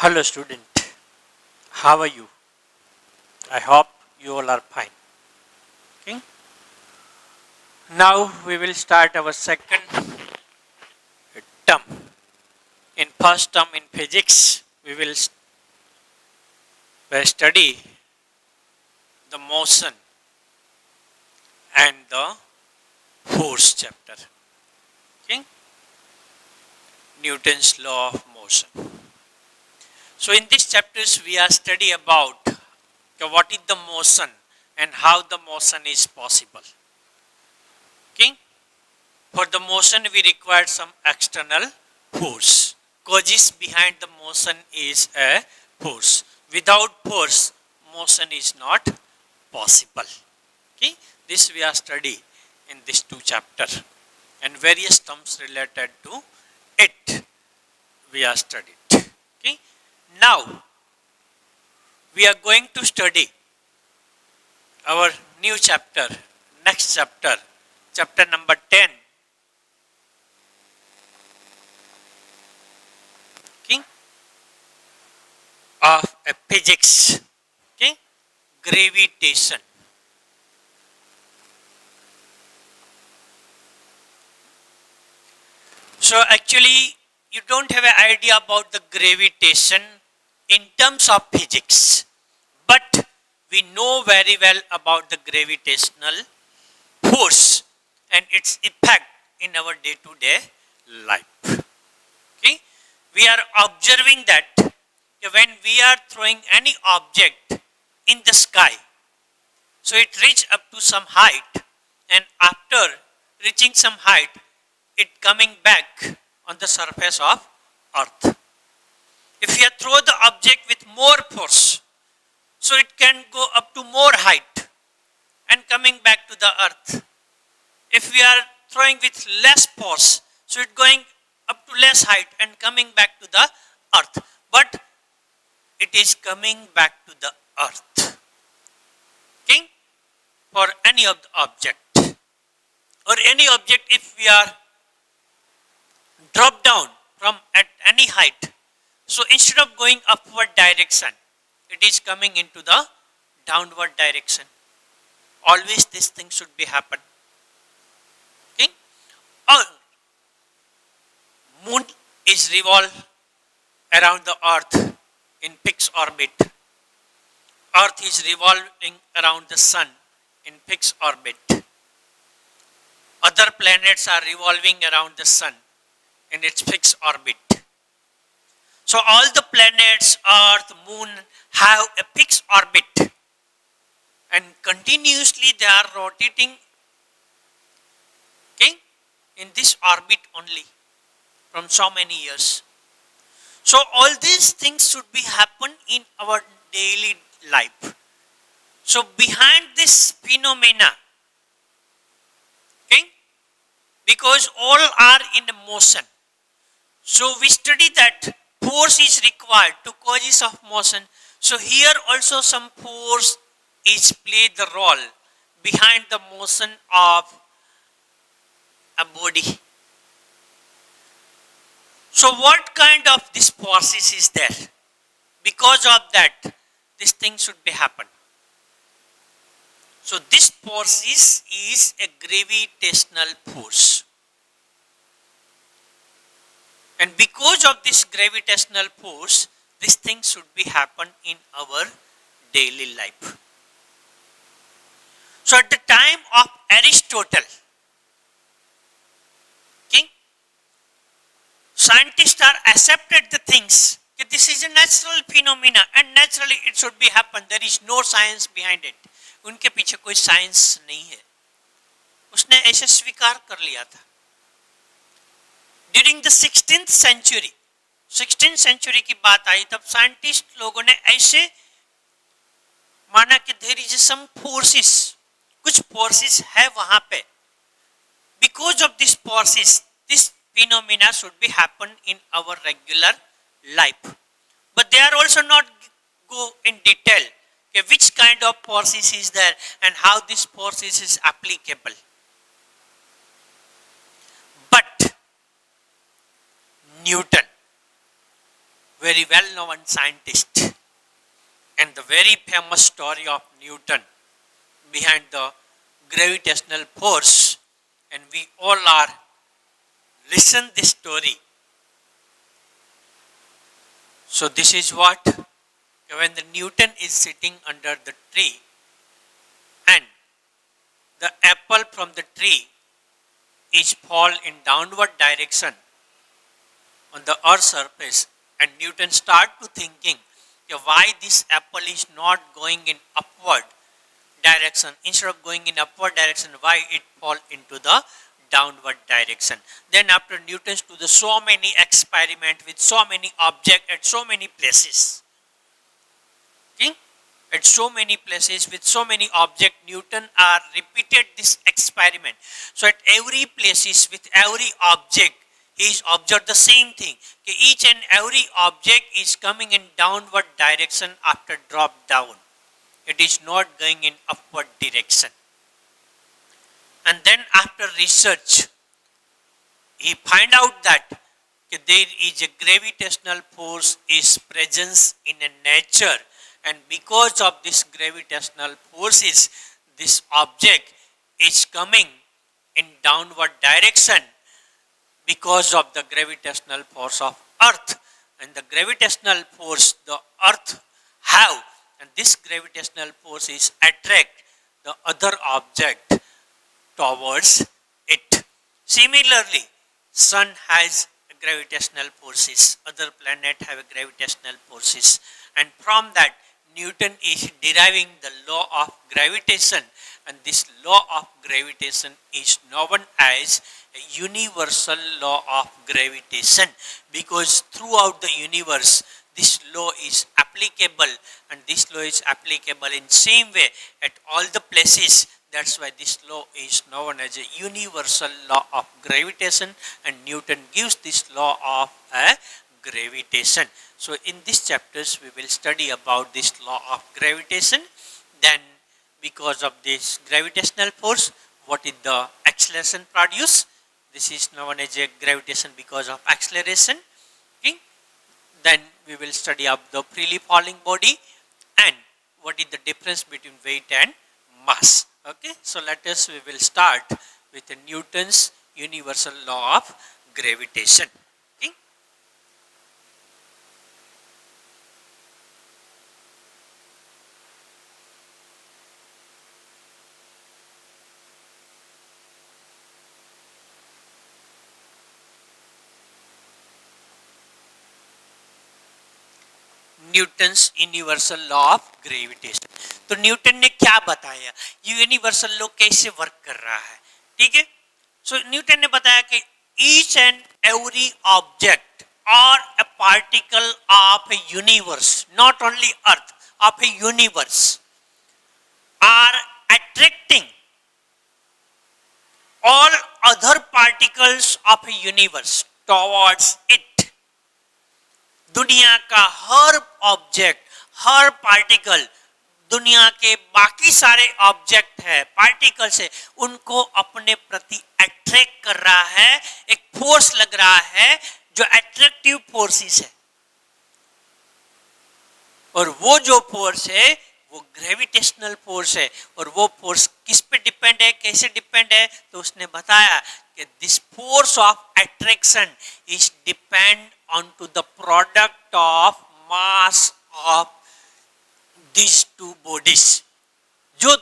Hello student, how are you? I hope you all are fine. Okay. Now we will start our second term. In first term in physics, we will study the motion and the force chapter. Okay. Newton's law of motion. So in these chapters we are study about what is the motion and how the motion is possible. Okay. For the motion, we require some external force. Causes behind the motion is a force. Without force, motion is not possible. Okay? This we are study in these two chapters, and various terms related to it we are studied. Okay? Now we are going to study our new chapter, next chapter, chapter number 10. Of a physics, okay, gravitation. So actually, you don't have an idea about the gravitation in terms of physics, but we know very well about the gravitational force and its effect in our day-to-day life. Okay, we are observing that when we are throwing any object in the sky, so it reach up to some height, and after reaching some height, it coming back on the surface of earth. If you throw the object with more force, so it can go up to more height and coming back to the earth. If we are throwing with less force, so it going up to less height and coming back to the earth. But it is coming back to the earth. Okay? For any of the object. Or any object, if we are drop down from at any height, so instead of going upward direction, it is coming into the downward direction. Always this thing should be happen. Okay? Or moon is revolve around the earth in fixed orbit. Earth is revolving around the sun in fixed orbit. Other planets are revolving around the sun in its fixed orbit. So all the planets, earth, moon have a fixed orbit, and continuously they are rotating, okay, in this orbit only from so many years. So all these things should be happen in our daily life. So behind this phenomena, okay, because all are in motion, so we study that force is required to causes of motion. So here also some force is play the role behind the motion of a body. So what kind of this forces is there? Because of that, this thing should be happen. So this force is a gravitational force. And because of this gravitational force, this thing should be happen in our daily life. So at the time of Aristotle, okay, scientists are accepted the things that this is a natural phenomena and naturally it should be happen. There is no science behind it. उनके पीछे कोई science नहीं है. उसने ऐसे स्वीकार कर लिया था. During the 16th century, 16th century की बात आई तब साइंटिस्ट लोगों ने ऐसे माना कि देयर इज सम फोर्सेस, कुछ फोर्सेस है वहां पे. Because of this forces this phenomena should be happen in our regular life. But they are also not go in detail which kind of forces is there and how this forces is applicable. But Newton, very well known scientist, and the very famous story of Newton behind the gravitational force, and we all are listen this story. So this is what, when the Newton is sitting under the tree and the apple from the tree is fall in downward direction on the earth surface, and Newton start to thinking, okay, why this apple is not going in upward direction, instead of going in upward direction, why it fall into the downward direction. Then after Newton's do the so many experiment with so many object at so many places, okay? At so many places with so many object, Newton are repeated this experiment. So at every places with every object, he is observed the same thing. Okay, each and every object is coming in downward direction after drop down. It is not going in upward direction. And then after research, he find out that there is a gravitational force is presence in a nature, and because of this gravitational forces, this object is coming in downward direction because of the gravitational force of earth, and the gravitational force the earth have, and this gravitational force is attract the other object towards it. Similarly, sun has gravitational forces, other planet have gravitational forces, and from that Newton is deriving the law of gravitation, and this law of gravitation is known as a universal law of gravitation, because throughout the universe this law is applicable, and this law is applicable in same way at all the places. That's why this law is known as a universal law of gravitation, and Newton gives this law of gravitation. So in these chapters we will study about this law of gravitation. Then because of this gravitational force, what is the acceleration produce? This is known as a gravitation because of acceleration. Okay? Then we will study of the freely falling body and what is the difference between weight and mass. Okay, so we will start with Newton's universal law of gravitation. Okay? Newton's universal law of gravitation. तो Newton ने क्या बताया, ये universal law कैसे work कर रहा है, ठीक है। सो न्यूटन ने बताया कि ईच एंड एवरी ऑब्जेक्ट और a particle of a universe, not only Earth, of a universe are attracting all other particles of a universe towards it। दुनिया का हर ऑब्जेक्ट, हर पार्टिकल, दुनिया के बाकी सारे ऑब्जेक्ट है, पार्टिकल्स है, उनको अपने प्रति अट्रैक्ट कर रहा है, एक फोर्स लग रहा है जो अट्रैक्टिव फोर्सेस है। और वो जो फोर्स है वो ग्रेविटेशनल फोर्स है। और वो फोर्स किस पे डिपेंड है, कैसे डिपेंड है, तो उसने बताया कि this force of attraction is depend on to the product of mass of this two bodies. जो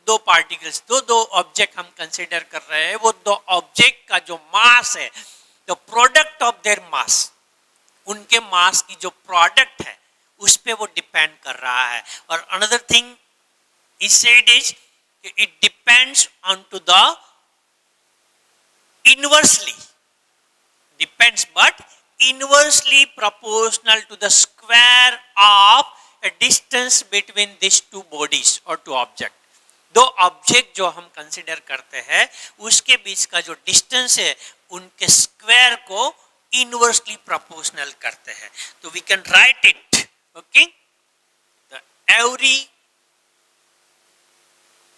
दो पार्टिकल्स, दो ऑब्जेक्ट हम कंसीडर कर रहे हैं, वो दो ऑब्जेक्ट का जो मास है, द प्रोडक्ट ऑफ देयर मास, उनके मास की जो प्रोडक्ट है उस पे वो डिपेंड कर रहा है। और another thing is said is it depends on to the inversely, depends but inversely proportional to the square of a distance between these two bodies or two object। दो ऑब्जेक्ट जो हम कंसीडर करते हैं उसके बीच का जो डिस्टेंस है उनके स्क्वायर को इनवर्सली प्रोपोर्शनल करते हैं। तो we can write it, okay, the every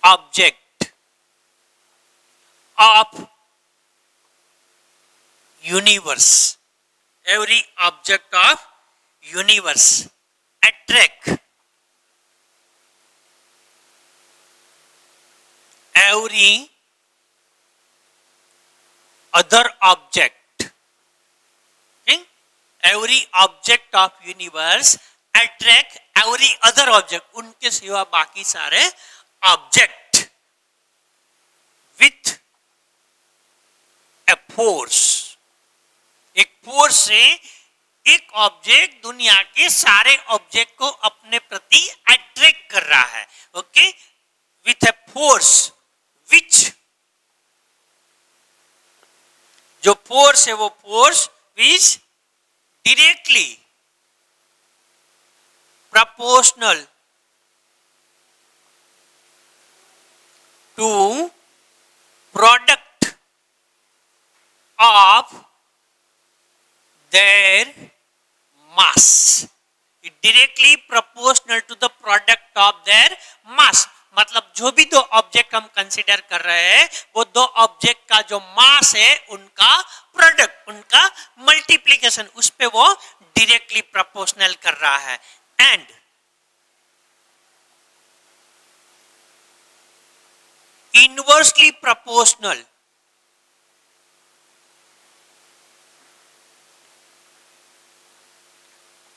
object of universe, every object of universe attract every other object, okay? Every object of universe attract every other object, उनके सिवा बाकी सारे object with a force. एक force से एक object दुनिया के सारे ऑब्जेक्ट को अपने प्रति अट्रैक्ट कर रहा है, okay, with a force which, जो फोर्स है वो force which directly proportional to product of their mass. It directly proportional to the product of their mass. मतलब जो भी दो ऑब्जेक्ट हम कंसीडर कर रहे हैं वो दो ऑब्जेक्ट का जो मास है उनका प्रोडक्ट, उनका मल्टीप्लिकेशन, उस पे वो डायरेक्टली प्रोपोर्शनल कर रहा है. And inversely proportional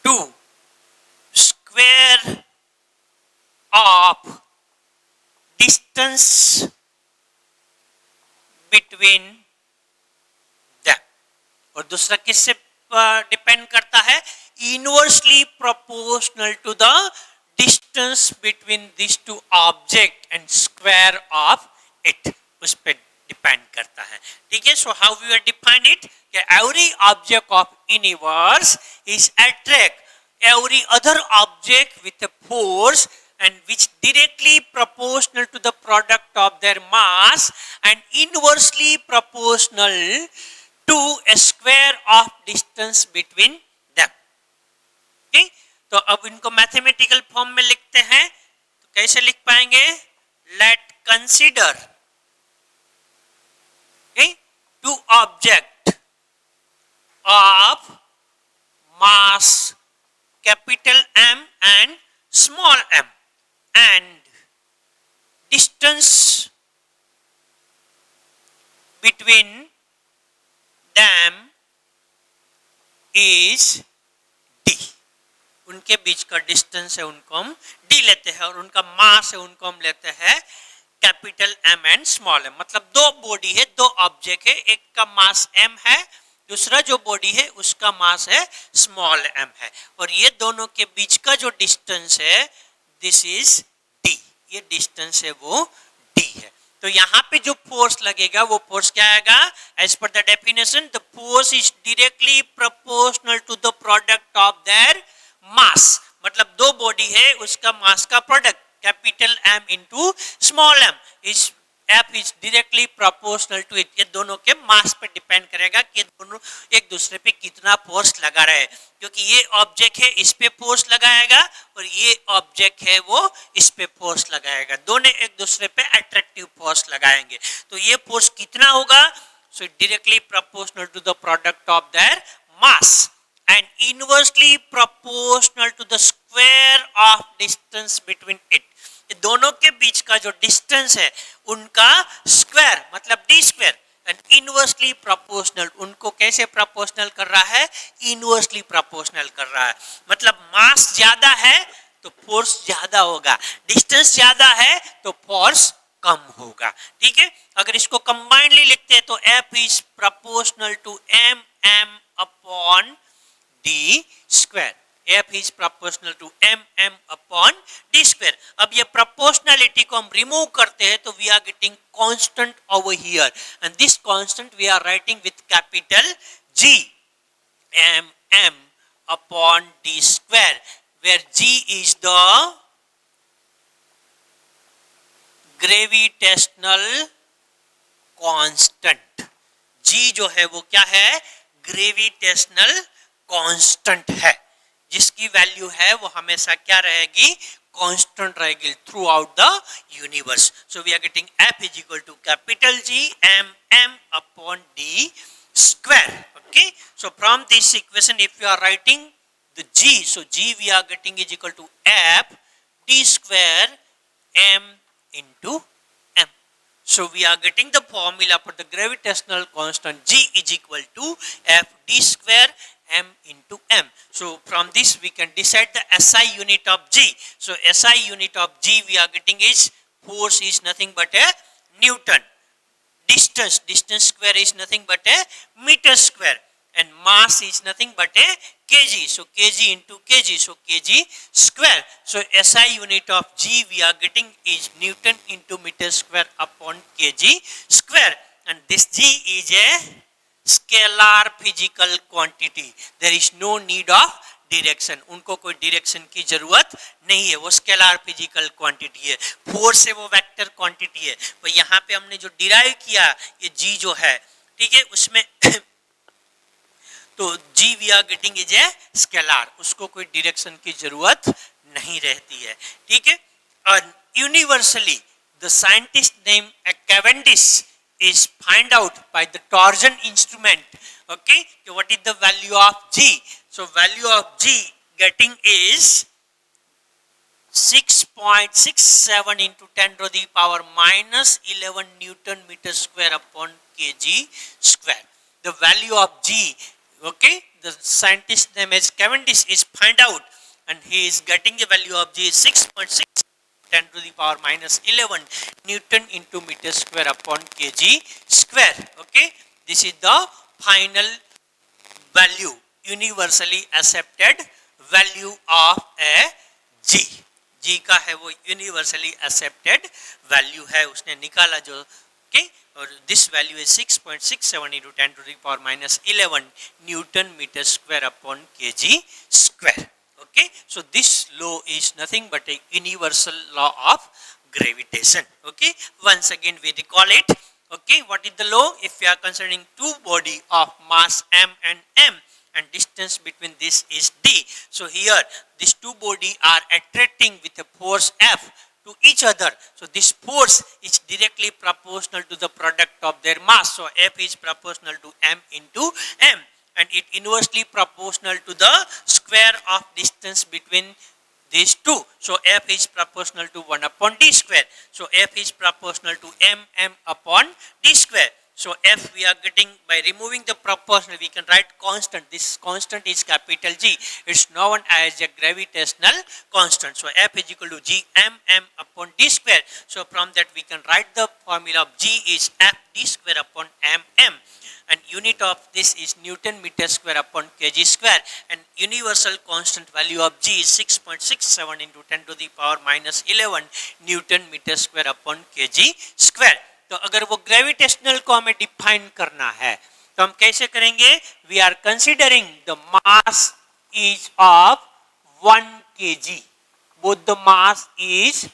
to square of distance between them. और दूसरा किससे डिपेंड करता है? Inversely proportional to the distance between this two object and square of it, उस पर डिपेंड करता है. ठीक है, so how we are define it कि every object of universe is attract every other object with a force and which directly proportional to the product of their mass and inversely proportional to a square of distance between them. Okay? तो अब इनको mathematical form में लिखते हैं, तो कैसे लिख पाएंगे? Let consider, okay, two object of mass capital M and small m and distance between them is d. उनके बीच का डिस्टेंस है उनको हम d लेते हैं और उनका मास है उनको हम लेते हैं capital M and small m. मतलब दो बॉडी है, दो ऑब्जेक्ट है, एक का मास m है, दूसरा जो बॉडी है उसका मास है स्मॉल m है, और ये दोनों के बीच का जो डिस्टेंस है दिस इज d. ये डिस्टेंस है वो d है. तो यहाँ पे जो फोर्स लगेगा वो फोर्स क्या आएगा? As per the definition the force is directly proportional to the product of their mass. मतलब दो बॉडी है उसका मास का product capital M into small m is F is directly proportional to it. ये दोनों के मास पे डिपेंड करेगा कि दोनों एक दूसरे पे कितना फोर्स लगा रहे हैं, क्योंकि ये ऑब्जेक्ट है इस पे फोर्स लगाएगा और ये ऑब्जेक्ट है वो इस पे फोर्स लगाएगा, दोनों एक दूसरे पे अट्रैक्टिव फोर्स लगाएंगे. तो ये फोर्स कितना होगा? So directly proportional to the product of their mass and inversely proportional to the square of distance between it. दोनों के बीच का जो डिस्टेंस है उनका स्क्वायर मतलब D square and inversely proportional. उनको कैसे प्रोपोर्शनल कर रहा है? इनवर्सली प्रोपोर्शनल कर रहा है. मतलब मास ज्यादा है तो फोर्स ज्यादा होगा, डिस्टेंस ज्यादा है तो फोर्स कम होगा. ठीक है, अगर इसको कंबाइनली लिखते हैं तो F is proportional to M M upon D square. F is proportional to M upon D square. अब ये proportionality को हम remove करते हैं तो we are getting constant over here and this constant we are writing with capital G M upon D square where G is the gravitational constant. G जो है वो क्या है? gravitational constant है, जिसकी वैल्यू है वो हमेशा क्या रहेगी? कांस्टेंट रहेगी throughout the universe. So we are getting F is equal to capital G M upon D square. Okay, so from this equation if you are writing the G. So G we are getting is equal to F d square m into m. So we are getting the formula for the gravitational constant G is equal to F d square m into m. So from this we can decide the SI unit of G. So SI unit of G we are getting is force is nothing but a Newton. Distance square is nothing but a meter square, and mass is nothing but a kg. So kg into kg, so kg square. So SI unit of G we are getting is Newton into meter square upon kg square, and this G is a scalar physical quantity. There is no need of direction, उनको कोई direction की जरूरत नहीं है, वो scalar physical quantity है, force है वो वेक्टर क्वांटिटी है। तो यहाँ पे हमने जो डिराइव किया ये जी जो है, ठीक है, उसमें तो जी we are getting is a scalar, उसको कोई डायरेक्शन की जरूरत नहीं रहती है, ठीक है। और universally the scientist name Cavendish is find out by the torsion instrument, okay, what is the value of G. So value of G getting is 6.67 into 10 to the power minus 11 Newton meter square upon kg square. The value of G, okay, the scientist name is Cavendish is find out, and he is getting the value of G is 6.6 10 to the power minus 11 Newton into meter square upon kg square. Okay, this is the final value, universally accepted value of a G. G का है वो universally accepted value है, उसने निकाला जो, okay, और this value is 6.67 into 10 to the power minus 11 Newton meter square upon kg square. Okay, so this law is nothing but a universal law of gravitation. Okay, once again we recall it. Okay, what is the law? If we are considering two body of mass m and distance between this is d. So here these two body are attracting with a force F to each other. So this force is directly proportional to the product of their mass. So F is proportional to m into m, and it inversely proportional to the square of distance between these two. So F is proportional to 1 upon d square. So F is proportional to m upon d square. So F we are getting by removing the proportional, we can write constant. This constant is capital G. It's known as a gravitational constant. So F is equal to G m upon d square. So from that we can write the formula of G is F d square upon m, and unit of this is Newton meter square upon kg square, and universal constant value of G is 6.67 into 10 to the power minus 11 Newton meter square upon kg square. तो अगर वो gravitational को हमें define करना है तो हम कैसे करेंगे? We are considering the mass is of 1 kg, both the mass is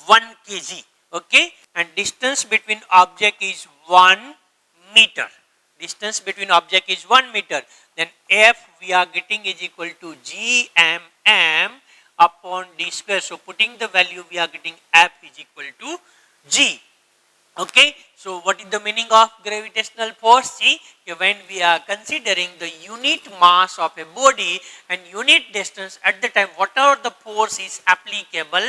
1 kg, okay, and distance between object is 1 meter. Distance between object is 1 meter. Then F we are getting is equal to G m upon d square. So putting the value we are getting F is equal to G. Okay, so what is the meaning of gravitational force? See, when we are considering the unit mass of a body and unit distance at the time, whatever the force is applicable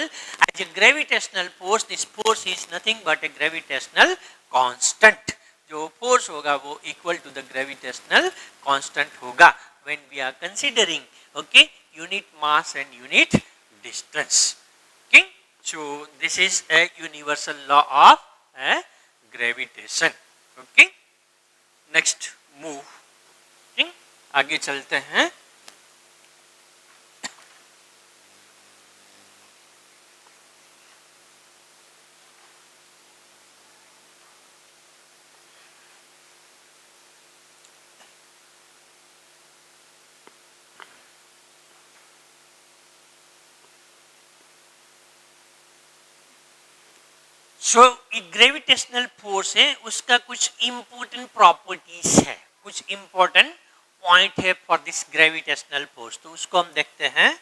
as a gravitational force, this force is nothing but a gravitational constant. जो force होगा वो equal to the gravitational constant होगा when we are considering, okay, unit mass and unit distance. Okay, so this is a universal law of gravitation. Okay, next move. Okay? आगे चलते हैं. सो एक gravitational force है, उसका कुछ इम्पोर्टेंट प्रॉपर्टीज है, कुछ इम्पोर्टेंट पॉइंट है फॉर दिस ग्रेविटेशनल फोर्स, तो उसको हम देखते हैं.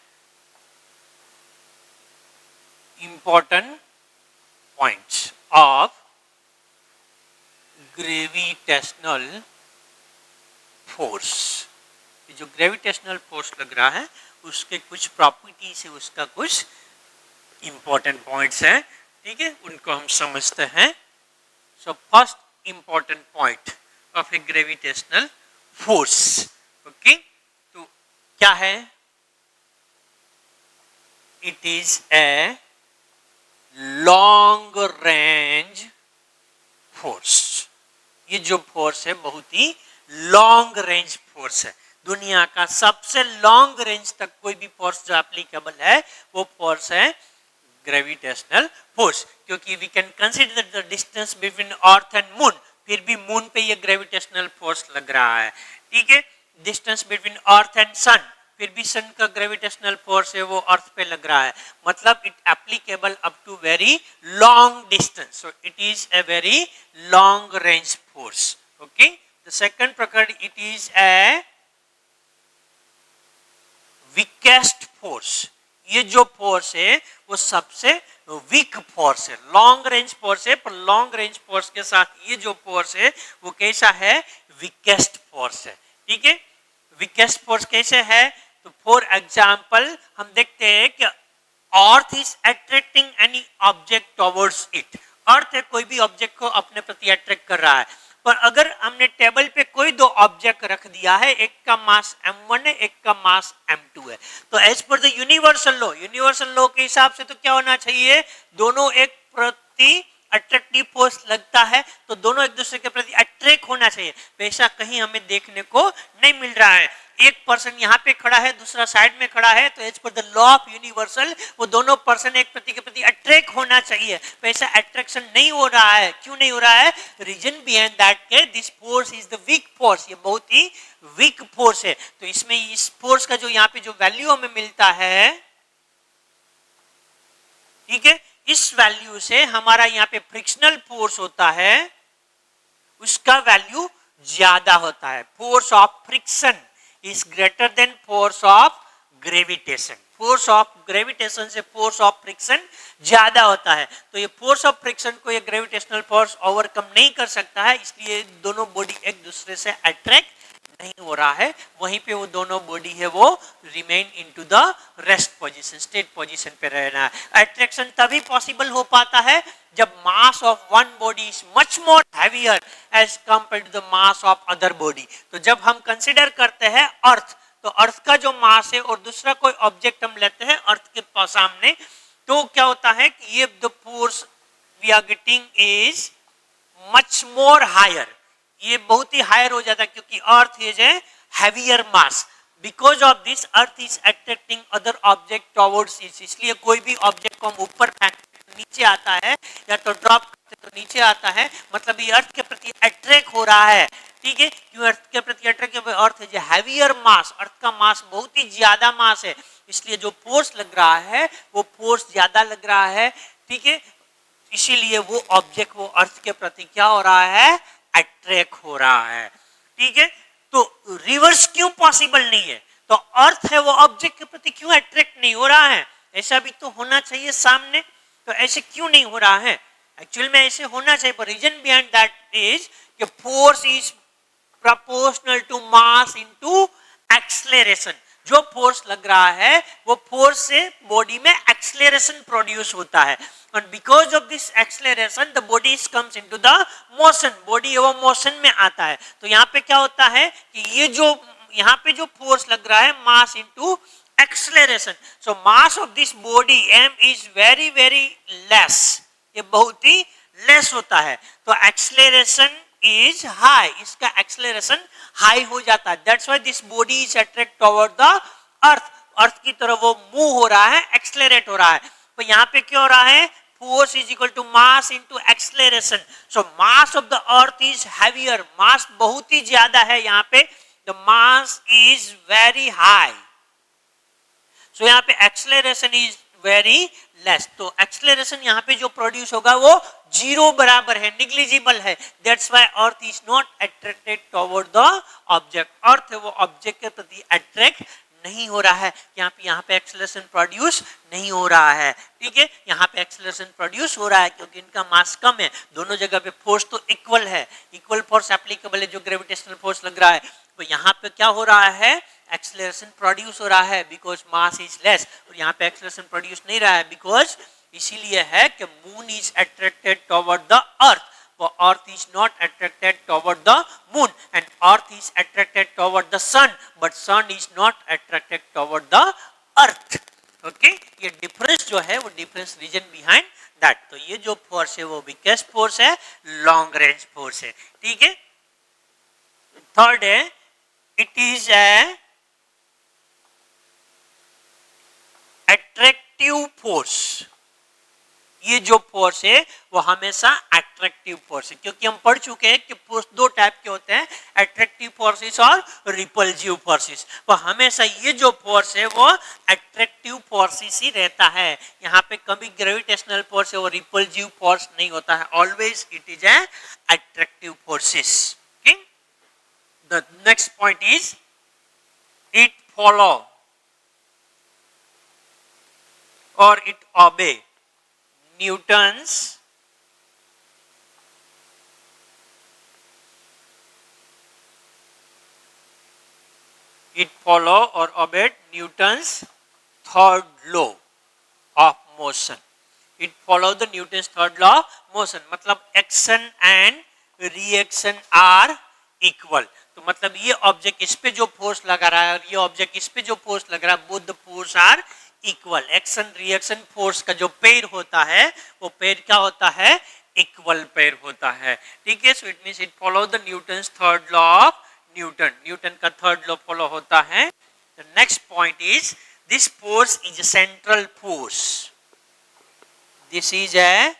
Important points of gravitational force जो ग्रेविटेशनल फोर्स लग रहा है उसके कुछ प्रॉपर्टी से उसका कुछ इंपॉर्टेंट पॉइंट्स हैं, ठीक है, उनको हम समझते हैं। So first important point of A gravitational force, okay, तो क्या है? It is a long range force. ये जो फोर्स है बहुत ही लॉन्ग रेंज फोर्स है। दुनिया का सबसे लॉन्ग रेंज तक कोई भी फोर्स जो एप्लीकेबल है वो फोर्स है ग्रेविटेशनल फोर्स, क्योंकि we can consider the distance between earth and moon, फिर भी मून पे ये ग्रेविटेशनल फोर्स लग रहा है, ठीक है। डिस्टेंस बिटवीन अर्थ एंड सन, फिर भी सन का ग्रेविटेशनल फोर्स है वो अर्थ पे लग रहा है, मतलब it applicable up to very long distance, so it is a very long range force, okay. The second प्रकार, it is a weakest force. ये जो फोर्स है वो सबसे वीक फोर्स है, लॉन्ग रेंज फोर्स है, पर लॉन्ग रेंज फोर्स के साथ ये जो फोर्स है वो कैसा है? वीकेस्ट फोर्स है, ठीक है। वीकेस्ट फोर्स कैसे है? तो फॉर एग्जांपल हम देखते हैं कि earth is attracting any object towards it. Earth है कोई भी ऑब्जेक्ट को अपने प्रति अट्रैक्ट कर रहा है, पर अगर हमने टेबल पे कोई दो ऑब्जेक्ट रख दिया है, एक का मास m1 है, एक का मास m2 है, तो as per the universal law के हिसाब से तो क्या होना चाहिए? दोनों एक प्रति अट्रैक्टिव फोर्स लगता है तो दोनों एक दूसरे के प्रति अट्रैक्ट होना चाहिए। वैसा कहीं हमें देखने को नहीं मिल रहा है। एक पर्सन यहाँ पे खड़ा है, दूसरा साइड में खड़ा है, तो as per the law of universal वो दोनों पर्सन एक प्रति के प्रति अट्रैक्ट होना चाहिए। वैसा अट्रैक्शन नहीं हो रहा है। क्यों नहीं हो रहा है? रीजन बिहाइंड दैट के this force is the weak force, ये बहुत ही वीक फोर्स है। तो इसमें इस फोर्स का जो यहाँ पे जो वैल्यू हमें मिलता है, ठीक है, इस वैल्यू से हमारा यहाँ पे फ्रिक्शनल फोर्स होता है, उसका वैल्यू ज्यादा होता है। Force of friction is greater than force of gravitation. Force of gravitation से फोर्स ऑफ फ्रिक्शन ज्यादा होता है, तो ये फोर्स ऑफ फ्रिक्शन को ये ग्रेविटेशनल फोर्स ओवरकम नहीं कर सकता है, इसलिए दोनों बॉडी एक दूसरे से अट्रैक्ट नहीं हो रहा है। वहीं पे वो दोनों बॉडी है वो remain into the rest position, state position पे रहना है। अट्रैक्शन तभी पॉसिबल हो पाता है जब mass of one body is much more heavier as compared to the mass of other body. तो जब हम कंसीडर करते हैं अर्थ, तो अर्थ का जो मास है और दूसरा कोई ऑब्जेक्ट हम लेते हैं अर्थ के सामने, तो क्या होता है कि ये the force we are getting is much more higher, ये बहुत ही हायर हो जाता है, क्योंकि Earth is a heavier mass. Because of this Earth is attracting other object towards it, इसलिए कोई भी ऑब्जेक्ट को हम ऊपर फेंकते तो नीचे आता है, या तो ड्रॉप करते तो नीचे आता है, मतलब ये अर्थ के प्रति अट्रैक्ट हो रहा है, ठीक है। क्यों अर्थ के प्रति अट्रैक्ट? अर्थ है हैवियर मास, अर्थ का मास बहुत ही ज्यादा मास है, इसलिए जो फोर्स लग रहा है वो फोर्स ज्यादा लग रहा है, ठीक है। इसीलिए वो ऑब्जेक्ट वो अर्थ के प्रति क्या हो रहा है? अट्रैक्ट हो रहा है, ठीक है। तो रिवर्स क्यों पॉसिबल नहीं है? तो अर्थ है वो ऑब्जेक्ट के प्रति क्यों अट्रैक्ट नहीं हो रहा है? ऐसा भी तो होना चाहिए सामने, तो ऐसे क्यों नहीं हो रहा है? एक्चुअल में ऐसे होना चाहिए, पर रीजन बिहाइंड दैट इज कि force is proportional to mass into acceleration. जो फोर्स लग रहा है वो फोर्स से बॉडी में एक्सेलरेशन प्रोड्यूस होता है, and because of this acceleration the body comes into the motion, body वो मोशन में आता है। तो यहाँ पे क्या होता है कि ये जो यहाँ पे जो फोर्स लग रहा है mass into acceleration, so mass of this body m is very very less, ये बहुत ही लेस होता है, तो एक्सेलरेशन इज हाई, इसका एक्सेलरेशन हाई हो जाता है। That's why this body is attract toward the earth, earth की तरफ वो मूव हो रहा है, एक्सेलरेट हो रहा है। तो यहाँ पे क्या हो रहा है? Force is equal to mass into acceleration. So mass of the earth is heavier. Mass बहुत ही ज्यादा है यहाँ पे. The mass is very high. So यहाँ पे acceleration is very less. तो acceleration यहाँ पे जो produce होगा वो जीरो बराबर है, negligible है. That's why earth is not attracted toward the object. Earth है वो object के प्रति attract नहीं हो रहा है, यहाँ पे एक्सेलरेशन प्रोड्यूस नहीं हो रहा है, ठीक है। यहाँ पे एक्सेलरेशन प्रोड्यूस हो रहा है क्योंकि इनका मास कम है, दोनों जगह पे फोर्स तो इक्वल है, इक्वल फोर्स एप्लीकेबल है जो ग्रेविटेशनल फोर्स लग रहा है। तो यहाँ पे क्या हो रहा है? एक्सेलरेशन प्रोड्यूस हो रहा है बिकॉज मास इज लेस, और यहाँ पे एक्सेलरेशन प्रोड्यूस नहीं रहा है बिकॉज इसीलिए है कि moon is attracted toward the earth, for earth is not attracted toward the moon and earth is attracted toward the sun but sun is not attracted toward the earth. Okay ये difference जो है वो difference reason behind that. तो ये जो force है वो weakest force है, लॉन्ग रेंज फोर्स है. ठीक है. थर्ड है it is A attractive force. ये जो फोर्स है वो हमेशा अट्रैक्टिव फोर्स है, क्योंकि हम पढ़ चुके हैं कि फोर्स दो टाइप के होते हैं, अट्रैक्टिव फोर्सेस और रिपल्सिव फोर्सेस. तो हमेशा ये जो फोर्स है वो अट्रैक्टिव फोर्सेस ही रहता है. यहाँ पे कभी ग्रेविटेशनल फोर्स है वो रिपल्सिव फोर्स नहीं होता है, always it is A attractive forces. The next point is it follow और इट ओबे Newton's it follow or obeyed Newton's third law of motion. It follow the Newton's third law of motion. मतलब action and reaction are equal. तो मतलब ये object इस पे जो force लगा रहा है और ये ऑब्जेक्ट इस पे जो फोर्स लग रहा है, both the force are equal. Action reaction force का जो पेयर होता है वो पेयर क्या होता है, इक्वल पेयर होता है. ठीक है. So it means it follow the Newton's third law of Newton. Newton का थर्ड लॉ फॉलो होता है. The next point is this force is a central force. This is a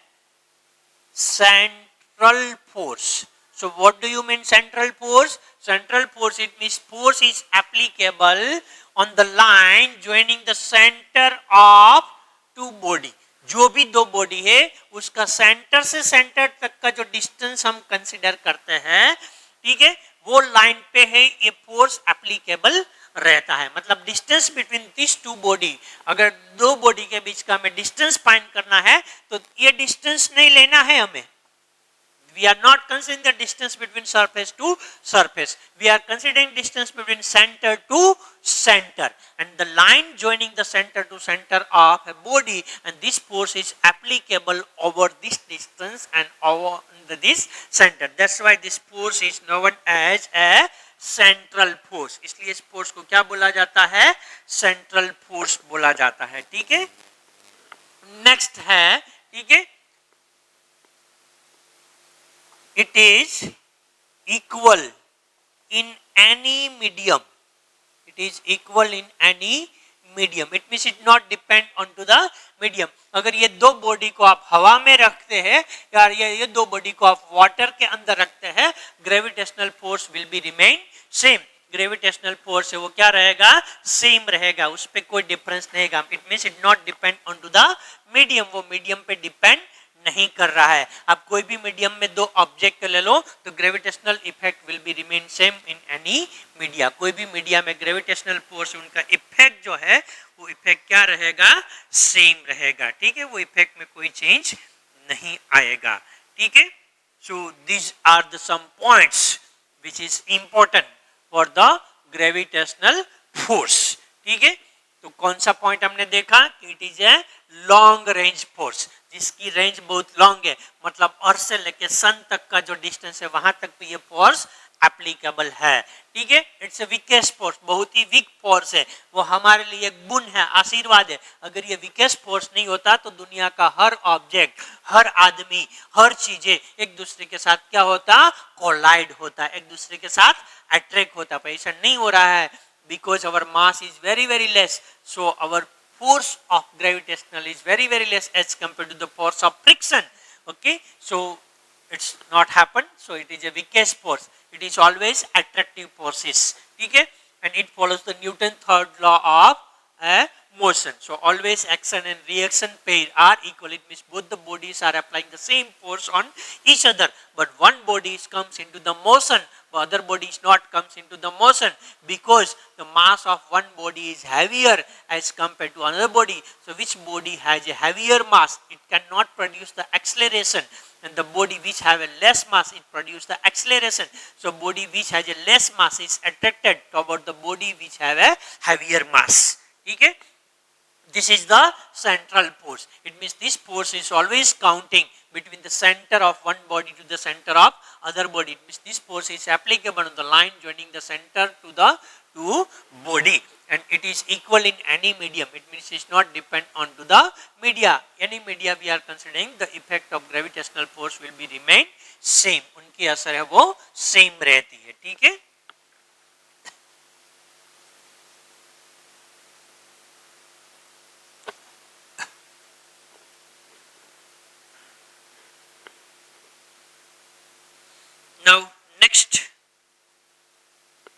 central force. So what do you mean central force? Central force, it means force is applicable on the line joining the center of two body. जो भी दो body है उसका centre से centre तक का जो distance हम कंसीडर करते हैं, ठीक है, वो लाइन पे है ये फोर्स एप्लीकेबल रहता है. मतलब distance between this two body, अगर दो बॉडी के बीच का हमें डिस्टेंस फाइंड करना है तो ये डिस्टेंस नहीं लेना है हमें. We are not considering the distance between surface to surface. We are considering distance between center to center, and the line joining the center to center of a body, and this force is applicable over this distance and over this center. That's why this force is known as a central force. इसलिए इस force को क्या बोला जाता है, central force बोला जाता है. ठीक है. नेक्स्ट है, ठीक है, it is equal in any medium. It is equal in any medium. It means it not depend on to the medium. अगर ये दो बॉडी को आप हवा में रखते हैं या ये दो बॉडी को आप वाटर के अंदर रखते हैं, gravitational force will be remain same. Gravitational force है वो क्या रहेगा, सेम रहेगा, उस पर कोई डिफरेंस नहीं रहेगा. It means it not depend on to the medium. वो मीडियम पे डिपेंड नहीं कर रहा है. आप कोई भी मीडियम में दो ऑब्जेक्ट ले लो तो gravitational effect will be remain same in any media. कोई भी मीडिया में ग्रेविटेशनल फोर्स उनका इफेक्ट जो है वो इफेक्ट क्या रहेगा, सेम रहेगा. ठीक है. वो इफेक्ट में कोई चेंज नहीं आएगा. ठीक है. So this are the some points which is important for the gravitational force. ठीक है. तो कौन सा पॉइंट हमने देखा कि it is a long range force, जिसकी रेंज बहुत लॉन्ग है. मतलब अर्थ से लेके सन तक का जो डिस्टेंस है वहां तक भी ये फोर्स एप्लीकेबल है. ठीक है. इट्स ए वीकेस्ट फोर्स, बहुत ही वीक फोर्स है. वो हमारे लिए एक गुण है, आशीर्वाद है. अगर ये वीकेस्ट फोर्स नहीं होता तो दुनिया का हर ऑब्जेक्ट, हर आदमी, हर चीजें एक दूसरे के साथ क्या होता, कोलाइड होता, एक दूसरे के साथ अट्रैक्ट होता. पर ऐसा नहीं हो रहा है because our mass is very very less, so our force of gravitational is very very less as compared to the force of friction. Okay, so it's not happen. So it is a weakest force. It is always attractive forces. ठीक है. And it follows the Newton third law of motion. motion. So always action and reaction pair are equal. It means both the bodies are applying the same force on each other. But one body comes into the motion, the other body is not comes into the motion, because the mass of one body is heavier as compared to another body. So which body has a heavier mass, it cannot produce the acceleration, and the body which have a less mass, it produce the acceleration. So body which has a less mass is attracted toward the body which have a heavier mass. Okay? This is the central force. It means this force is always counting between the center of one body to the center of other body. It means this force is applicable on the line joining the center to the two body, and it is equal in any medium. It means it is not depend on to the media. Any media we are considering, the effect of gravitational force will be remain same. उनकी असर है वो same रहती है. ठीक है? Now next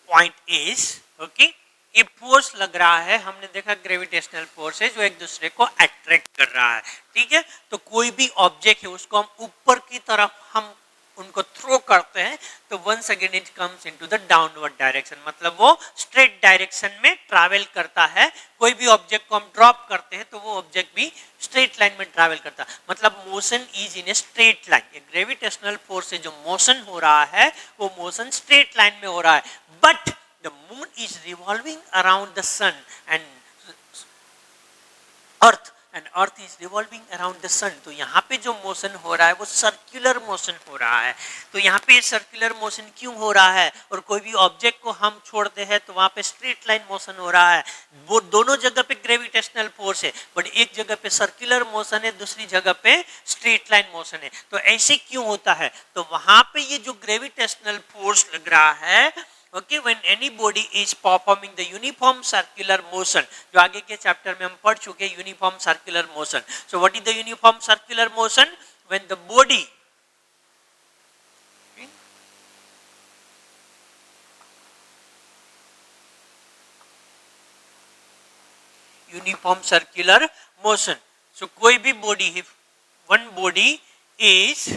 point is, okay, ये force लग रहा है, हमने देखा ग्रेविटेशनल फोर्स है जो एक दूसरे को अट्रैक्ट कर रहा है. ठीक है? तो कोई भी ऑब्जेक्ट है उसको हम ऊपर की तरफ हम उनको थ्रो करते हैं तो once again it comes into the downward direction, मतलब वो स्ट्रेट डायरेक्शन में ट्रैवल करता है. कोई भी ऑब्जेक्ट को हम ड्रॉप करते हैं तो वो ऑब्जेक्ट भी स्ट्रेट लाइन में ट्रैवल करता है, मतलब motion is in a straight line. ये ग्रेविटेशनल फोर्स से जो मोशन हो रहा है वो मोशन स्ट्रेट लाइन में हो रहा है. But the moon is revolving around the sun and earth, and earth is revolving around the sun. तो यहाँ पे जो मोशन हो रहा है वो सर्कुलर मोशन हो रहा है. तो यहाँ पे सर्कुलर मोशन क्यों हो रहा है, और कोई भी ऑब्जेक्ट को हम छोड़ते हैं तो वहाँ पे स्ट्रेट लाइन मोशन हो रहा है. वो दोनों जगह पे ग्रेविटेशनल फोर्स है, बट एक जगह पे सर्कुलर मोशन है, दूसरी जगह पे स्ट्रेट लाइन मोशन है. तो ऐसे क्यों होता है, तो वहाँ पे ये जो ग्रेविटेशनल फोर्स लग रहा है, okay, when any body is performing the uniform circular motion, जो आगे के चैप्टर में हम पढ़ चुके हैं uniform circular motion. So what is the uniform circular motion? When the body, okay, uniform circular motion. So कोई भी body, if one body is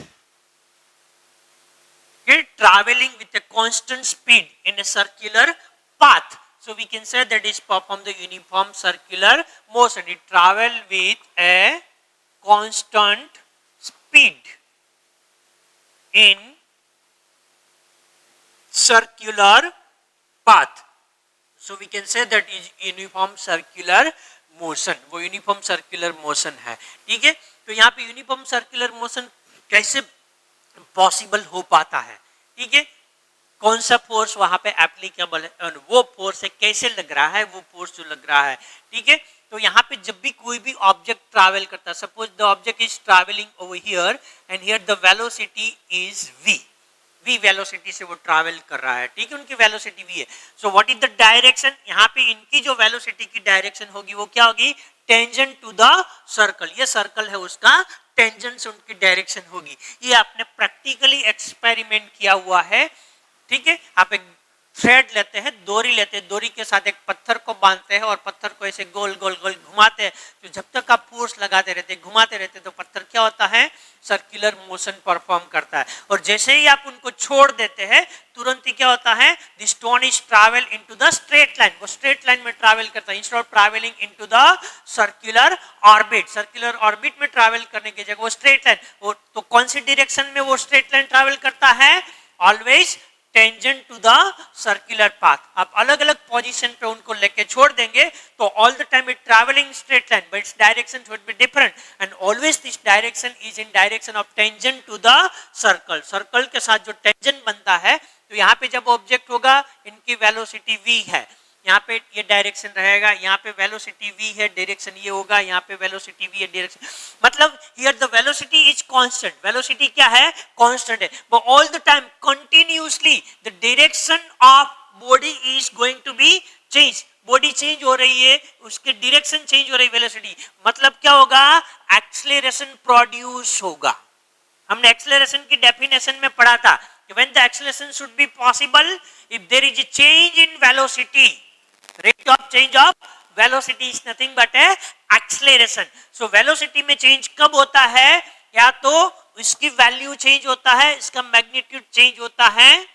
traveling with a constant speed in a circular path, so we can say that is perform the uniform circular motion. It travel with a constant speed in circular path, so we can say that is uniform circular motion. वो uniform circular motion है. ठीक है? तो यहाँ पे uniform circular motion कैसे possible हो पाता है? ठीक है? कौन सा फोर्स वहां पे एप्लीकेबल है और वो फोर्स है कैसे लग रहा है, वो फोर्स जो लग रहा है. ठीक है? तो यहाँ पे जब भी कोई भी ऑब्जेक्ट ट्रैवल करता है, suppose the object is travelling over here and here the velocity is v velocity से वो ट्रैवल कर रहा है. ठीक है? उनकी वेलोसिटी v है. सो व्हाट इज द डायरेक्शन, यहाँ पे इनकी जो वेलोसिटी की डायरेक्शन होगी वो क्या होगी, टेंजेंट टू द सर्कल. ये सर्कल है उसका टेंजेंट से उनकी डायरेक्शन होगी. ये आपने प्रैक्टिकली एक्सपेरिमेंट किया हुआ है. ठीक है? आप एक थ्रेड लेते हैं, डोरी लेते हैं, डोरी के साथ एक पत्थर को बांधते हैं और पत्थर को ऐसे गोल गोल गोल घुमाते हैं. तो जब तक आप फोर्स लगाते रहते हैं, घुमाते रहते हैं, तो पत्थर क्या होता है, सर्कुलर मोशन परफॉर्म करता है. और जैसे ही आप उनको छोड़ देते हैं तुरंत ही क्या होता है, the stone is travel into the straight line. वो स्ट्रेट लाइन में ट्रैवल करता है instead of travelling into the circular orbit. Circular orbit में ट्रैवल करने की जगह वो स्ट्रेट लाइन, तो कौन सी डायरेक्शन में वो स्ट्रेट लाइन ट्रैवल करता है, always tangent to the circular path. आप अलग अलग पोजीशन पे उनको लेके छोड़ देंगे तो all the time it travelling straight line, but its direction would be different and always this direction is in direction of tangent to the circle. Circle के साथ जो टेंजेंट बनता है, तो यहाँ पे जब ऑब्जेक्ट होगा इनकी वेलोसिटी v है, यहाँ पे ये डायरेक्शन रहेगा, यहाँ पे वेलोसिटी v है, डायरेक्शन ये होगा, यहाँ पे वेलोसिटी v है, डायरेक्शन, मतलब here the velocity is constant. Velocity क्या है, कांस्टेंट है, but all the time continuously the direction of body is going to be change. Body change हो रही है, उसके डायरेक्शन चेंज हो रही है, वेलोसिटी, मतलब क्या होगा, एक्सेलरेशन प्रोड्यूस होगा. हमने एक्सेलरेशन की डेफिनेशन में पढ़ा था कि when the acceleration should be possible if there is a change in velocity, rate of change of velocity is nothing but A acceleration. So velocity में चेंज कब होता है? या तो इसकी वैल्यू चेंज होता है, इसका मैग्नीट्यूड चेंज होता है,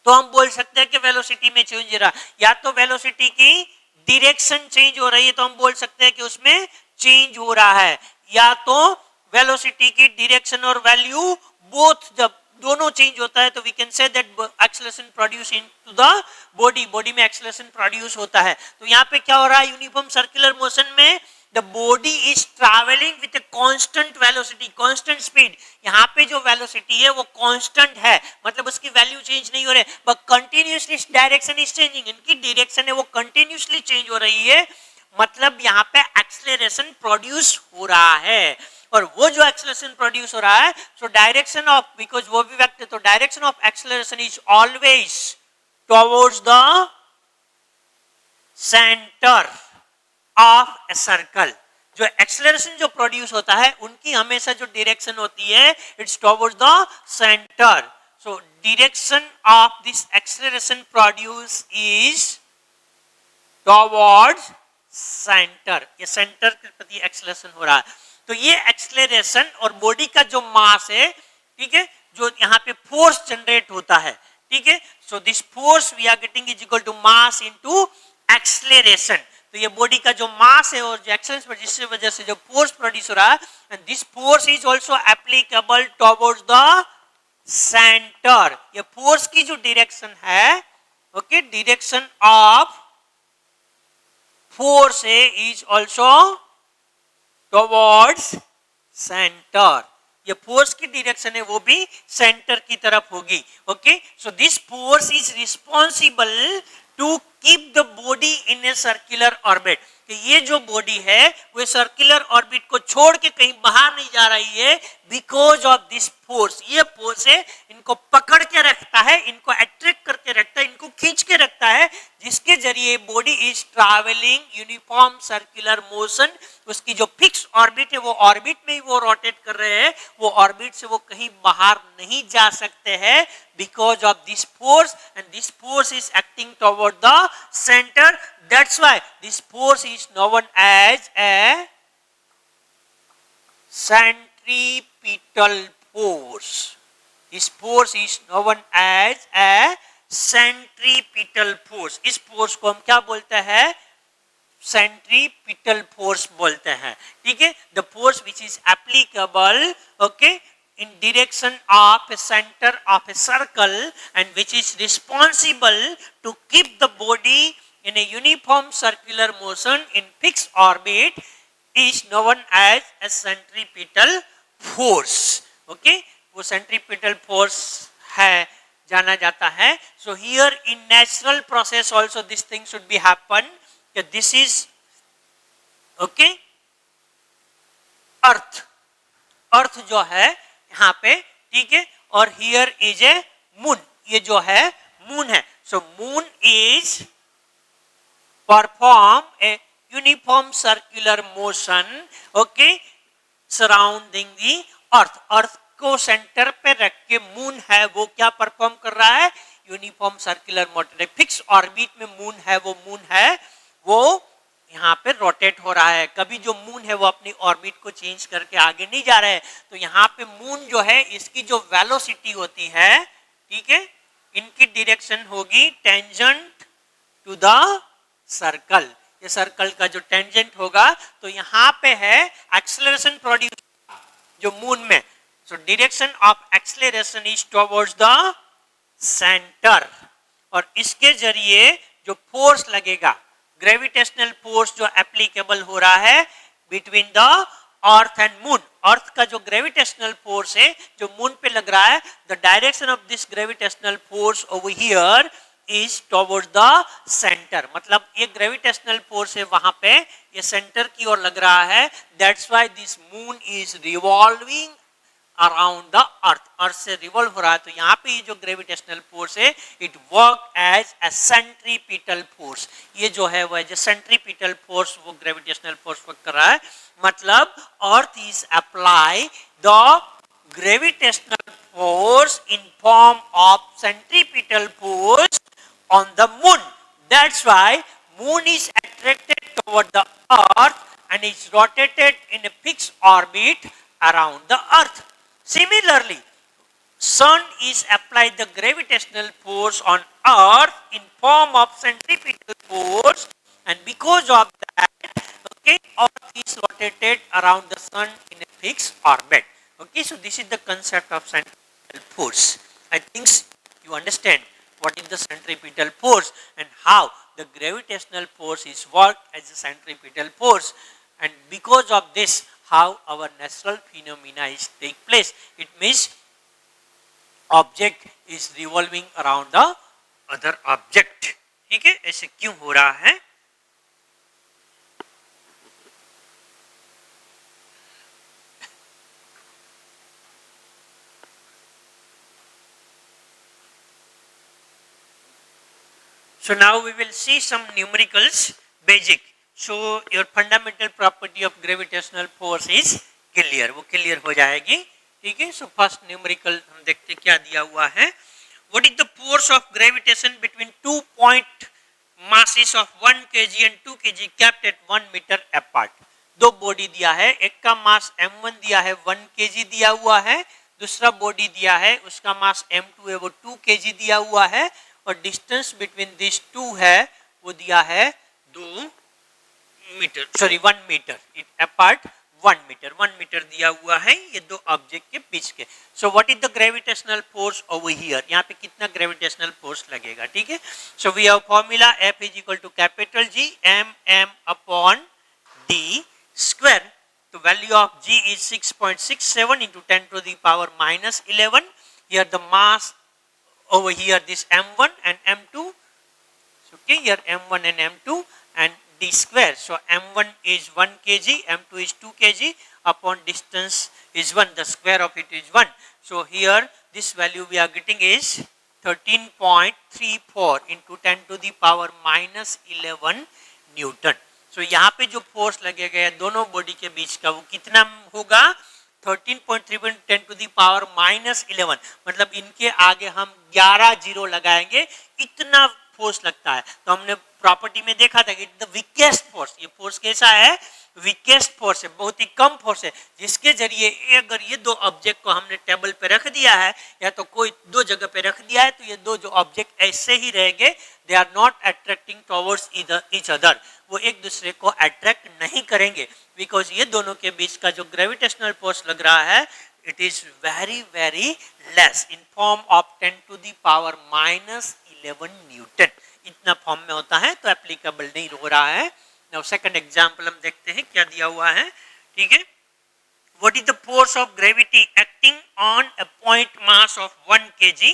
तो हम बोल सकते हैं कि वेलोसिटी में चेंज हो रहा है. या तो वेलोसिटी की डायरेक्शन चेंज हो रही है तो हम बोल सकते हैं कि उसमें चेंज हो रहा है. या तो वेलोसिटी की डायरेक्शन और वैल्यू बोथ जब दोनों चेंज होता है तो we can say that acceleration produce into the body में एक्सेलरेशन प्रोड्यूस होता है. तो यहाँ पे क्या हो रहा है? यूनिफॉर्म सर्कुलर मोशन में the body is traveling with a constant velocity, constant speed. यहाँ पे जो velocity है वो constant है, मतलब उसकी value change नहीं हो रही, but continuously direction is changing. इनकी direction है वो continuously change हो रही है, मतलब यहाँ पे acceleration produce हो रहा है. और वो जो acceleration produce हो रहा है, so direction of, because वो भी व्यक्त है, तो direction of acceleration is always towards the center of a circle. जो एक्सेलरेशन जो प्रोड्यूस होता है उनकी हमेशा जो डायरेक्शन होती है it's towards the centre. So direction of this acceleration produce is towards centre. ये सेंटर के प्रति एक्सेलरेशन हो रहा है. तो ये एक्सेलरेशन और बॉडी का जो मास है, ठीक है, जो यहाँ पे फोर्स जनरेट होता है, ठीक है. So this force we are getting is equal to mass into acceleration. तो ये बॉडी का जो मास है और जो एक्सेलरेशन जिसकी वजह से जो फोर्स प्रोड्यूस हो रहा है, and this force is also applicable towards the centre. ये फोर्स की जो डायरेक्शन है, ओके, डायरेक्शन ऑफ फोर्स है इज आल्सो टुवर्ड्स सेंटर. ये फोर्स की डायरेक्शन है वो भी सेंटर की तरफ होगी. Okay, so this force is responsible to keep the body in a circular orbit. ये जो बॉडी है वो सर्कुलर ऑर्बिट को छोड़ के कहीं बाहर नहीं जा रही है, बिकॉज ऑफ दिस फोर्स. ये फोर्स है इनको पकड़ के रखता है, इनको अट्रैक्ट करके रखता है, इनको खींच के रखता है, जिसके जरिए body is travelling uniform circular motion. उसकी जो फिक्स ऑर्बिट है वो ऑर्बिट में ही वो रोटेट कर रहे हैं, वो ऑर्बिट से वो कहीं बाहर नहीं जा सकते हैं, because of this force, and this force is acting toward the center. That's why this force is known as a centripetal force. This force is known as a centripetal force. इस force को हम क्या बोलते हैं? Centripetal force बोलते हैं, ठीक है. The force which is applicable, okay, in direction of a center of a circle and which is responsible to keep the body in a uniform circular motion in fixed orbit is known as a centripetal force. Okay, वो centripetal force है, जाना जाता है. So here in natural process also this thing should be happen. This is, okay, earth. earth जो है यहाँ पे, ठीक है, और हियर इज ए मून. ये जो है मून है. So moon is perform a uniform circular motion, okay, surrounding the earth. Earth को सेंटर पे रख के मून है वो क्या परफॉर्म कर रहा है? Uniform circular motion. Fix orbit में मून है, वो मून है वो यहाँ पे रोटेट हो रहा है. कभी जो मून है वो अपनी ऑर्बिट को चेंज करके आगे नहीं जा रहा है. तो यहाँ पे मून जो है इसकी जो वेलोसिटी होती है, ठीक है, इनकी डायरेक्शन होगी टेंजेंट टू द सर्कल. ये सर्कल का जो टेंजेंट होगा, तो यहाँ पे है एक्सेलरेशन प्रोड्यूस जो मून में. So direction of acceleration is towards the centre. और इसके जरिए जो फोर्स लगेगा, ग्रेविटेशनल फोर्स जो एप्लीकेबल हो रहा है between the earth and moon. Earth का जो ग्रेविटेशनल फोर्स है जो मून पे लग रहा है, the direction of this gravitational force over here is towards the centre. मतलब ये ग्रेविटेशनल फोर्स है वहां पे, ये सेंटर की ओर लग रहा है. That's why this moon is revolving around the earth. Earth से रिवॉल्व हो रहा है. तो यहाँ पे ये जो ग्रेविटेशनल फोर्स है it work as a centripetal force. ये जो है वो जो सेंट्रीपिटल फोर्स वो ग्रेविटेशनल फोर्स वर्क कर रहा है. मतलब Earth is apply the gravitational force in form of centripetal force on the moon. That's why moon is attracted toward the earth and is rotated in a fixed orbit around the earth. Similarly, sun is applied the gravitational force on earth in form of centripetal force, and because of that, okay, earth is rotated around the sun in a fixed orbit. Okay, so this is the concept of centripetal force. I think you understand what is the centripetal force and how the gravitational force is worked as a centripetal force, and because of this how our natural phenomena is take place. It means object is revolving around the other object. ठीक है, ऐसे क्यों हो रहा है? So now we will see some numericals basic. So your fundamental property of gravitational force is clear. वो clear हो जाएगी. ठीक है, सो फर्स्ट न्यूमेरिकल हम देखते क्या दिया हुआ है. What is the force of gravitation between 2 point masses of 1 kg and 2 kg kept at 1 meter apart. दो बॉडी दिया है, एक का मास m1 दिया है 1 kg दिया हुआ है, दूसरा बॉडी दिया है उसका मास m2 है वो 2 kg दिया हुआ है, और डिस्टेंस बिटवीन दिस टू है वो दिया है 2 metre, sorry 1 metre, it apart 1 metre. 1 metre दिया हुआ है ये दो ऑब्जेक्ट के बीच के. So what is the gravitational force over here? यहाँ पे कितना ग्रेविटेशनल फोर्स लगेगा? ठीक है, so we have formula F is equal to capital G m upon d square. तो value of G is 6.67 into 10 to the power minus 11. Here the mass over here this m1 and m2. Okay, here m1 and m2 and d square. So m1 is 1 kg, m2 is 2 kg, upon distance is 1, the square of it is 1. So here this value we are getting is 13.34 into 10 to the power minus 11 Newton. So यहाँ पे जो force लगेगा दोनों body के बीच का वो कितना होगा? 13.31 10 to the power minus 11. मतलब इनके आगे हम 11 जीरो लगाएंगे, इतना फोर्स लगता है. तो हमने प्रॉपर्टी में देखा था कि द वीकेस्ट फोर्स, ये फोर्स कैसा है? वीकेस्ट फोर्स है, बहुत ही कम फोर्स है, जिसके जरिए अगर ये दो ऑब्जेक्ट को हमने टेबल पे रख दिया है या तो कोई दो जगह पे रख दिया है तो ये दो जो ऑब्जेक्ट ऐसे ही रहेंगे, they are not attracting towards each other, वो एक दूसरे को अट्रैक्ट नहीं करेंगे, बिकॉज ये दोनों के बीच का जो ग्रेविटेशनल फोर्स लग रहा है it is very very less in form of 10 to the power minus 11 Newton. इतना फॉर्म में होता है तो एप्लीकेबल नहीं हो रहा है. नाउ सेकंड एग्जांपल हम देखते हैं क्या दिया हुआ है. ठीक है, what is the force of gravity acting on a point mass of 1 kg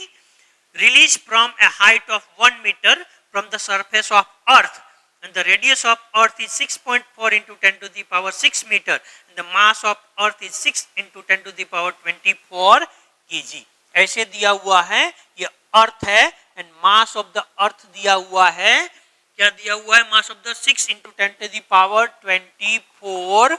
release from a height of 1 metre from the surface of Earth, and the radius of earth is 6.4 into 10 to the power 6 meter, and the mass of earth is 6 into 10 to the power 24 kg. ऐसे दिया हुआ है, ये अर्थ है and mass of the Earth दिया हुआ है, क्या दिया हुआ है? Mass of the 6 into 10 to the power 24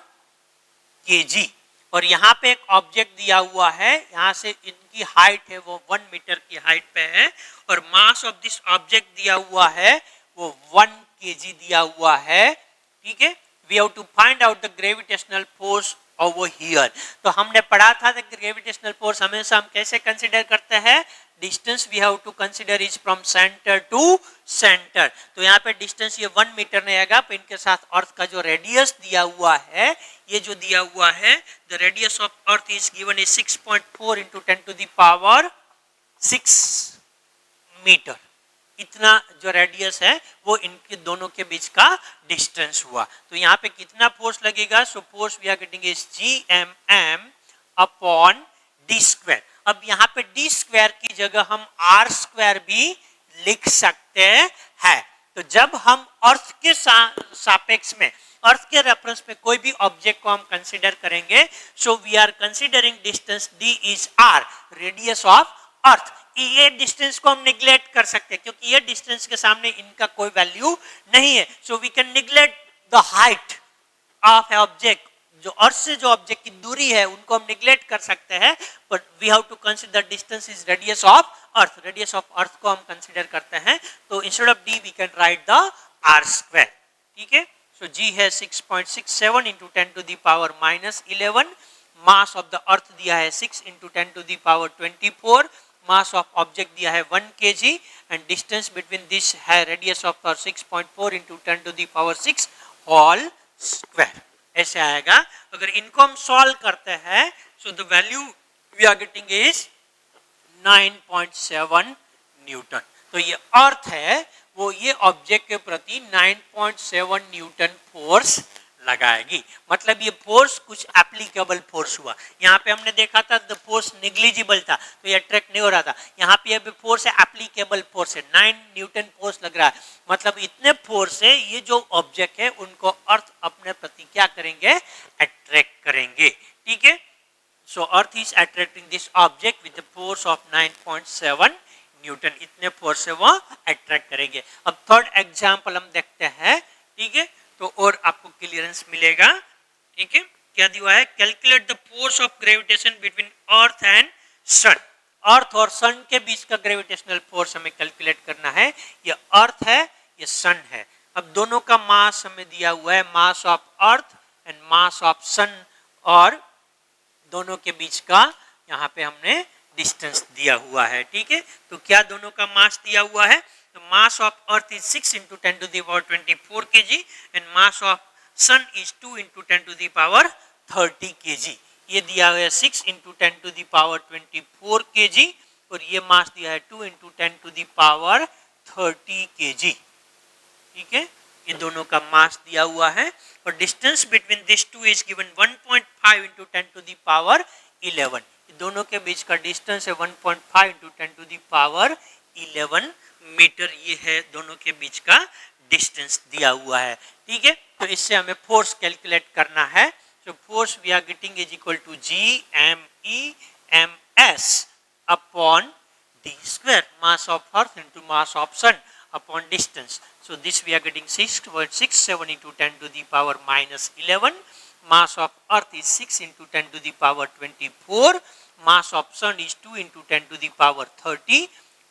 kg. और यहाँ पे एक ऑब्जेक्ट दिया हुआ है, यहाँ से इनकी हाइट है वो 1 मीटर की हाइट पे है, और मास ऑफ दिस ऑब्जेक्ट दिया हुआ है वो 1 kg दिया हुआ है. ठीक है, we have to find out the gravitational force over here. तो हमने पढ़ा था कि ग्रेविटेशनल फोर्स हमेशा हम कैसे कंसीडर करते हैं? Distance we have to consider is from centre to centre. तो यहाँ पे डिस्टेंस ये 1 मीटर रहेगा, तो इनके साथ अर्थ का जो रेडियस दिया हुआ है, ये जो दिया हुआ है the radius of Earth is given is 6.4 into 10 to the power 6 metre. इतना जो रेडियस है वो इनके दोनों के बीच का डिस्टेंस हुआ. तो यहाँ पे कितना फोर्स लगेगा? So force we are getting is Gmm upon D square. अब यहाँ पे डी स्क्वायर की जगह हम आर स्क्वायर भी लिख सकते हैं. तो जब हम अर्थ के सापेक्ष में, अर्थ के रेफरेंस में कोई भी ऑब्जेक्ट को हम कंसीडर करेंगे, so we are considering distance D is R, radius of Earth. ये डिस्टेंस को हम निग्लेक्ट कर सकते हैं क्योंकि ये डिस्टेंस के सामने इनका कोई वैल्यू नहीं है. So we can neglect the height of a object, जो अर्थ से जो ऑब्जेक्ट की दूरी है उनको हम निग्लेक्ट कर सकते हैं, but we have to consider distance is radius of Earth. Radius of Earth को हम कंसीडर करते हैं, तो instead of D we can write the R square. ठीक है। सो जी है 6.67 into 10 to the power -11, mass of the Earth दिया है 6 into 10 to the power 24, mass of object दिया है 1 kg and distance between this है radius of 6.4 into 10 to the power 6 whole square. ऐसे आएगा। अगर इनको हम सॉल्व करते हैं so the value we are getting is 9.7 newton. तो ये अर्थ है वो ये ऑब्जेक्ट के प्रति 9.7 न्यूटन फोर्स लगाएगी। मतलब ये फोर्स कुछ एप्लीकेबल फोर्स हुआ। यहाँ पे हमने देखा था द फोर्स नेग्लिजिबल था तो ये अट्रैक्ट नहीं हो रहा था। यहाँ पे अभी फोर्स है एप्लीकेबल फोर्स है, 9 न्यूटन फोर्स लग रहा है। मतलब इतने फोर्स है ये जो ऑब्जेक्ट है उनको अर्थ अपने प्रति क्या करेंगे, अट्रैक्ट करेंगे। ठीक है। So earth is attracting this object with the force of 9.7 newton. इतने फोर्स से वो अट्रैक्ट करेंगे। अब थर्ड एग्जाम्पल हम देखते हैं। ठीक है। तो और आपको क्लियरेंस मिलेगा। ठीक है। क्या दिया है, calculate the force of gravitation between earth and sun. Earth और सन के बीच का ग्रेविटेशनल फोर्स हमें कैलकुलेट करना है। ये अर्थ है ये सन है। अब दोनों का मास हमें दिया हुआ है, mass of earth and mass of sun, और दोनों के बीच का यहाँ पे हमने डिस्टेंस दिया हुआ है। ठीक है। तो क्या दोनों का मास दिया हुआ है, तो mass of Earth is 6 into 10 to the power 24 kg and mass of sun is 2 into 10 to the power 30 kg। ये दिया हुआ है 6 into 10 to the power 24 kg और ये मास दिया है 2 into 10 to the power 30 kg। ठीक है। ये दोनों का मास दिया हुआ है और distance between this two is given 1.5 into 10 to the power 11। दोनों के बीच का डिस्टेंस है 1.5 into 10 to the power 11 metre. ये है दोनों के बीच का डिस्टेंस दिया हुआ है। ठीक है। तो इससे हमें फोर्स कैलकुलेट करना है। तो force we are getting is equal to GMEMS upon d square, mass of Earth into mass of sun upon distance. So this we are getting 6.67 into 10 to the power -11. Mass of Earth is 6 into 10 to the power 24. Mass of Sun is 2 into 10 to the power 30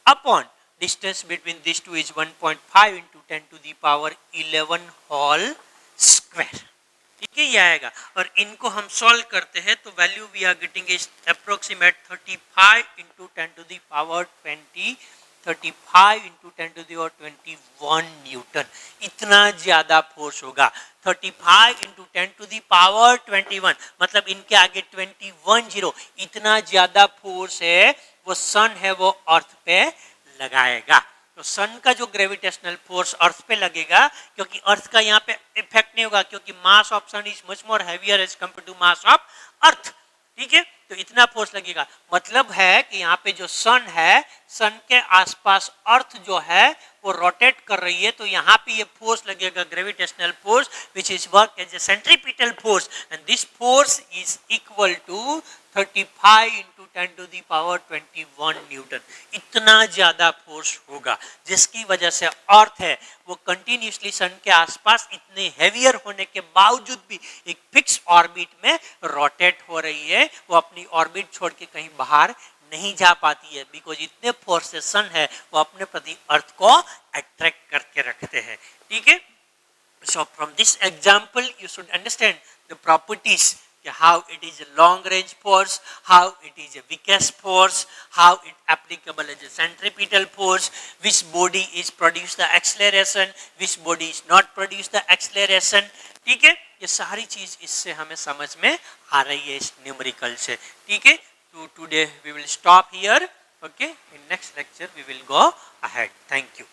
upon distance between these two is 1.5 into 10 to the power 11 whole square. ठीक है। ये आएगा और इनको हम solve करते हैं तो value we are getting is approximate 35 into 10 to the power 20 35 into 10 to the power 21 newton. इतना ज्यादा फोर्स होगा। 35 into 10 to the power 21 मतलब इनके आगे 21 जीरो। इतना ज्यादा फोर्स है वो सन है वो अर्थ पे लगाएगा। तो सन का जो ग्रेविटेशनल फोर्स अर्थ पे लगेगा क्योंकि अर्थ का यहाँ पे इफेक्ट नहीं होगा क्योंकि mass of sun is much more heavier as compare to mass of Earth. ठीक है। तो इतना फोर्स लगेगा। मतलब है कि यहाँ पे जो सन है, सन के आसपास अर्थ जो है वो रोटेट कर रही है तो यहाँ पे ये फोर्स लगेगा gravitational force which is work as a centripetal force and this force is equal to 35 into 10 to the power 21 newton. इतना ज्यादा फोर्स होगा जिसकी वजह से अर्थ है वो कंटिन्यूसली सन के आसपास इतने हेवियर होने के बावजूद भी एक फिक्स ऑर्बिट में रोटेट हो रही है। वो अपनी ऑर्बिट छोड़ के कहीं बाहर नहीं जा पाती है बिकॉज इतने फोर्स से सन है वो अपने प्रति अर्थ को अट्रैक्ट करके रखते हैं। ठीक है। सो from this example you should understand the properties, how it is a long range force, how it is a weakest force, how it applicable as a centripetal force, which body is produce the acceleration, which body is not produce the acceleration. ठीक है। ये सारी चीज इससे हमें समझ में आ रही है इस न्यूमेरिकल से। ठीक है। तो today we will stop here. Okay. In next lecture we will go ahead. Thank you.